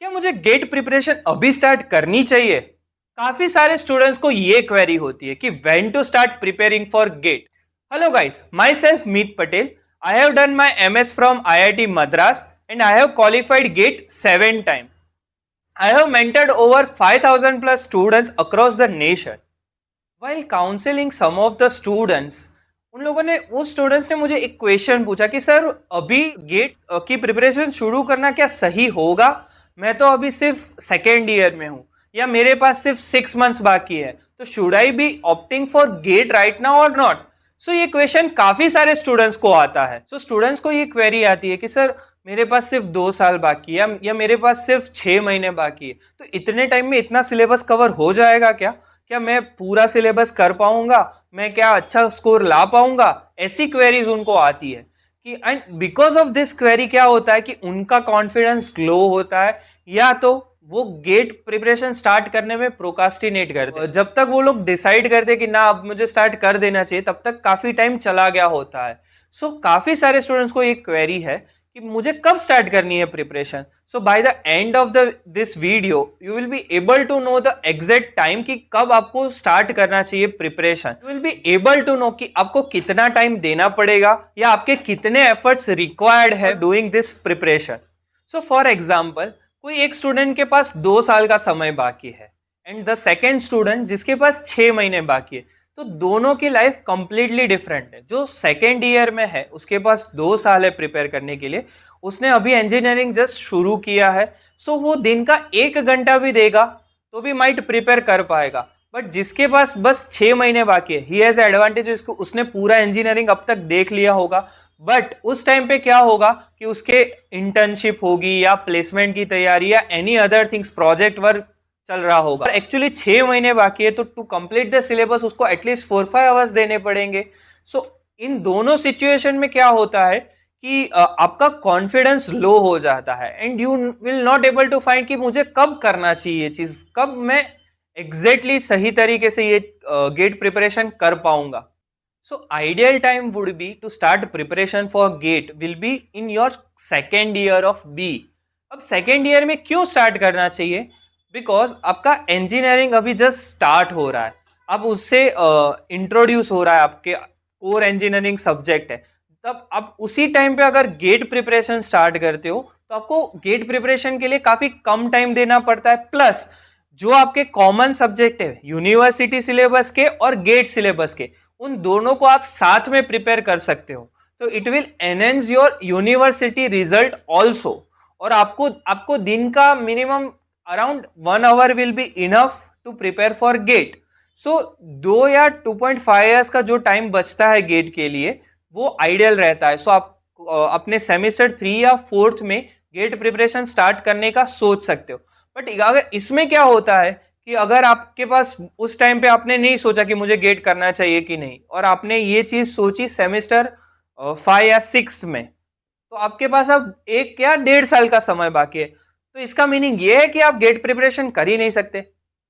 क्या मुझे gate preparation अभी स्टार्ट करनी चाहिए? काफी सारे स्टूडेंट्स को ये क्वेरी होती है कि when to start preparing for GATE. Hello guys, myself Meet Patel. I have done my MS from IIT Madras and I have qualified GATE 7 times. I have mentored over 5,000 plus students across the nation. While counseling some of the students, उन लोगों ने उस students ने मुझे एक question पूछा कि sir अभी गेट की प्रिपरेशन शुरू करना क्या सही होगा? मैं तो अभी सिर्फ सेकेंड ईयर में हूँ या मेरे पास सिर्फ 6 मंथ्स बाकी है, तो should I be opting for GATE right now और नॉट? सो ये क्वेश्चन काफी सारे स्टूडेंट्स को आता है। सो स्टूडेंट्स को ये क्वेरी आती है कि सर मेरे पास सिर्फ 2 साल बाकी है या मेरे पास सिर्फ 6 महीने बाकी है, तो इतने टाइम में इतना सिलेबस कवर हो जाएगा क्या? क्या मैं पूरा सिलेबस कर पाऊंगा? मैं क्या अच्छा स्कोर ला पाऊंगा? ऐसी क्वेरीज उनको आती है कि and because of this query क्या होता है कि उनका कॉन्फिडेंस लो होता है या तो वो गेट प्रिपरेशन स्टार्ट करने में प्रोकास्टिनेट करते हैं। जब तक वो लोग डिसाइड करते हैं कि ना अब मुझे स्टार्ट कर देना चाहिए, तब तक काफी टाइम चला गया होता है। सो काफी सारे स्टूडेंट्स को एक क्वेरी है कि मुझे कब स्टार्ट करनी है preparation. So by the end of this video you will be able to know the exact time कि कब आपको स्टार्ट करना चाहिए preparation. You will be able to know कि आपको कितना टाइम देना पड़ेगा या आपके कितने एफर्ट्स रिक्वायर्ड है doing this preparation. So for example, कोई एक स्टूडेंट के पास 2 साल का समय बाकी है एंड द सेकेंड स्टूडेंट जिसके पास 6 महीने बाकी है, तो दोनों की लाइफ कंप्लीटली डिफरेंट है। जो सेकेंड ईयर में है उसके पास 2 साल है प्रिपेयर करने के लिए, उसने अभी इंजीनियरिंग जस्ट शुरू किया है। सो वो दिन का 1 घंटा भी देगा तो भी माइट प्रिपेयर कर पाएगा। बट जिसके पास बस 6 महीने बाकी है, ही हैज एडवांटेज, उसने पूरा इंजीनियरिंग अब तक देख लिया होगा। बट उस टाइम पे क्या होगा कि उसके इंटर्नशिप होगी या प्लेसमेंट की तैयारी या any other things, project work चल रहा होगा। एक्चुअली 6 महीने बाकी है, तो टू कंप्लीट द सिलेबस उसको एटलीस्ट 4-5 आवर्स देने पड़ेंगे। सो इन दोनों सिचुएशन में क्या होता है कि आपका कॉन्फिडेंस लो हो जाता है and you will not able to find कि मुझे कब करना चाहिए ये चीज, कब मैं एग्जैक्टली सही तरीके से ये गेट प्रिपरेशन कर पाऊंगा। So ideal time would be to start preparation for GATE will be in your second year of B. अब सेकेंड ईयर में क्यों स्टार्ट करना चाहिए? बिकॉज आपका इंजीनियरिंग अभी जस्ट स्टार्ट हो रहा है, अब उससे इंट्रोड्यूस हो रहा है, आपके कोर इंजीनियरिंग सब्जेक्ट है। तब आप उसी टाइम पे अगर गेट प्रिपरेशन स्टार्ट करते हो तो आपको गेट प्रिपरेशन के लिए काफी कम टाइम देना पड़ता है। प्लस जो आपके कॉमन सब्जेक्ट है यूनिवर्सिटी सिलेबस के और गेट सिलेबस के, उन दोनों को आप साथ में प्रिपेयर कर सकते हो, तो it will enhance your university result also. और आपको दिन का minimum around 1 hour will be enough to prepare for GATE. So 2 या 2.5 ईयर्स का जो टाइम बचता है गेट के लिए वो आइडियल रहता है। सो आप अपने सेमेस्टर 3 या 4th में गेट प्रिपरेशन स्टार्ट करने का सोच सकते हो। बट अगर इसमें क्या होता है कि अगर आपके पास उस टाइम पे आपने नहीं सोचा कि मुझे गेट करना चाहिए कि नहीं, और आपने ये चीज सोची सेमेस्टर 5 या 6 में, तो आपके पास अब 1 या 1.5 साल का समय बाकी है, तो इसका मीनिंग ये है कि आप गेट प्रिपरेशन कर ही नहीं सकते।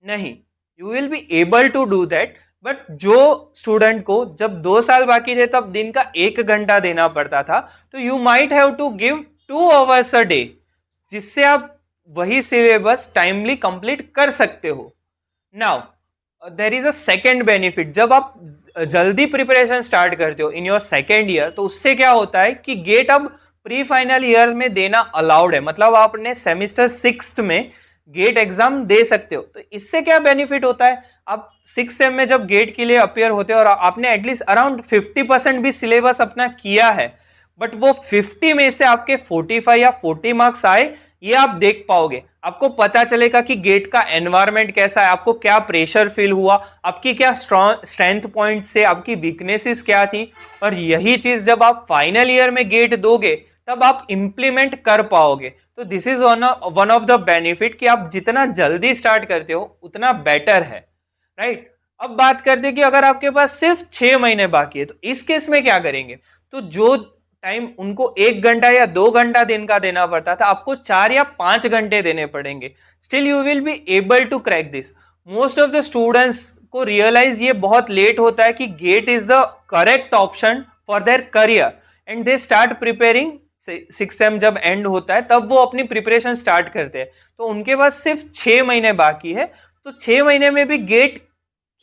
नहीं, you will be able to do that. But जो स्टूडेंट को जब 2 साल बाकी थे तब दिन का 1 घंटा देना पड़ता था, तो you might have to give 2 hours a day, जिससे आप वही सिलेबस टाइमली कंप्लीट कर सकते हो। Now there is a second benefit. जब आप जल्दी प्रिपरेशन स्टार्ट करते हो इन योर सेकेंड ईयर, तो उससे क्या होता है कि गेट अब प्री फाइनल ईयर में देना अलाउड है, मतलब आप अपने सेमेस्टर 6 में गेट एग्जाम दे सकते हो। तो इससे क्या बेनिफिट होता है, आप 6 सेम में जब गेट के लिए अपियर होते हो और आपने एटलीस्ट अराउंड 50% भी सिलेबस अपना किया है, बट वो 50 में से आपके 45 या 40 मार्क्स आए, ये आप देख पाओगे। आपको पता चलेगा कि गेट का एनवायरनमेंट कैसा है, आपको क्या प्रेशर फील हुआ, आपकी क्या स्ट्रेंथ पॉइंट से आपकी वीकनेसेस क्या थी, और यही चीज जब आप फाइनल ईयर में गेट दोगे तब आप इंप्लीमेंट कर पाओगे। तो this is one of the benefit कि आप जितना जल्दी स्टार्ट करते हो उतना बेटर है, राइट। अब बात करते हैं कि अगर आपके पास सिर्फ 6 महीने बाकी है, तो इस केस में क्या करेंगे? तो जो टाइम उनको 1 घंटा या 2 घंटा दिन का देना पड़ता था, आपको 4 या 5 घंटे देने पड़ेंगे। Still you will be able to crack this. Most of the students को रियलाइज ये बहुत लेट होता है कि GATE is the correct option for their career and they start preparing six sem जब एंड होता है तब वो अपनी प्रिपरेशन स्टार्ट करते हैं, तो उनके पास सिर्फ 6 महीने बाकी है, तो 6 महीने में भी गेट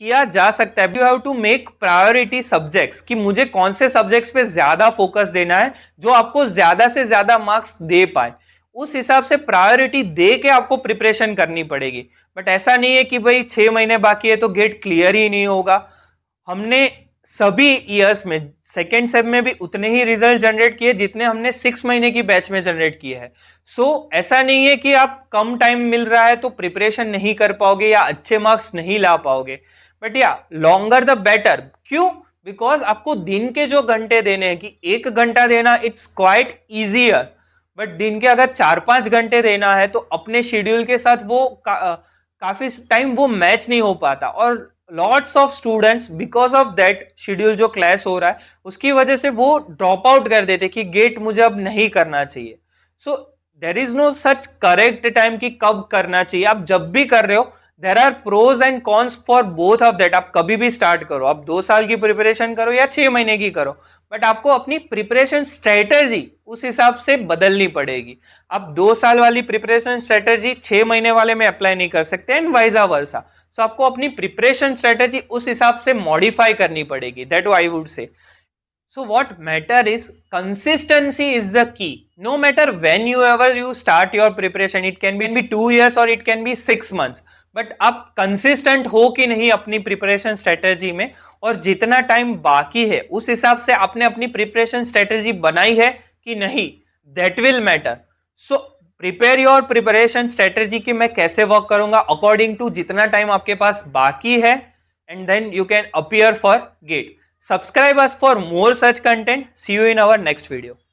किया जा सकता है। You have to make priority subjects कि मुझे कौन से सब्जेक्ट्स पे ज्यादा फोकस देना है जो आपको ज्यादा से ज्यादा मार्क्स दे पाए, उस हिसाब से प्रायोरिटी दे के आपको प्रिपरेशन करनी पड़ेगी। बट ऐसा नहीं है कि भाई 6 महीने बाकी है तो गेट क्लियर ही नहीं होगा। हमने सभी ईयर्स में सेकेंड सेम में भी उतने ही रिजल्ट जनरेट किए जितने हमने 6 महीने की बैच में जनरेट किए हैं। सो ऐसा नहीं है कि आप कम टाइम मिल रहा है तो प्रिपरेशन नहीं कर पाओगे या अच्छे मार्क्स नहीं ला पाओगे, बट या लॉन्गर द बेटर। क्यों? बिकॉज आपको दिन के जो घंटे देने हैं कि 1 घंटा देना इट्स क्वाइट इजियर, बट दिन के अगर 4-5 घंटे देना है तो अपने शेड्यूल के साथ वो काफी टाइम वो मैच नहीं हो पाता, और lots of students because of that schedule जो क्लैश हो रहा है उसकी वजह से वो ड्रॉप आउट कर देते कि गेट मुझे अब नहीं करना चाहिए। So there is no such correct time कि कब करना चाहिए। आप जब भी कर रहे हो there are pros and cons for both of that. आप कभी भी स्टार्ट करो, आप 2 साल की प्रिपरेशन करो या 6 महीने की करो, बट आपको अपनी प्रिपरेशन स्ट्रेटेजी उस हिसाब से बदलनी पड़ेगी। आप 2 साल वाली प्रिपरेशन स्ट्रेटेजी 6 महीने वाले में अप्लाई नहीं कर सकते एंड वाइजा वर्सा। सो आपको अपनी प्रिपरेशन स्ट्रेटेजी उस हिसाब से मॉडिफाई करनी पड़ेगी, that I would say. So what matter is consistency is the key. No matter when you start your preparation, it can be 2 years or it can be 6 months. But आप consistent हो कि नहीं अपनी preparation strategy में, और जितना time बाकी है उस हिसाब से आपने अपनी प्रिपरेशन स्ट्रेटेजी बनाई है कि नहीं, that will matter. So prepare your preparation strategy कि मैं कैसे वर्क करूंगा अकॉर्डिंग टू जितना टाइम आपके पास बाकी है, and then you can appear for GATE. Subscribe us for more such content. See you in our next video.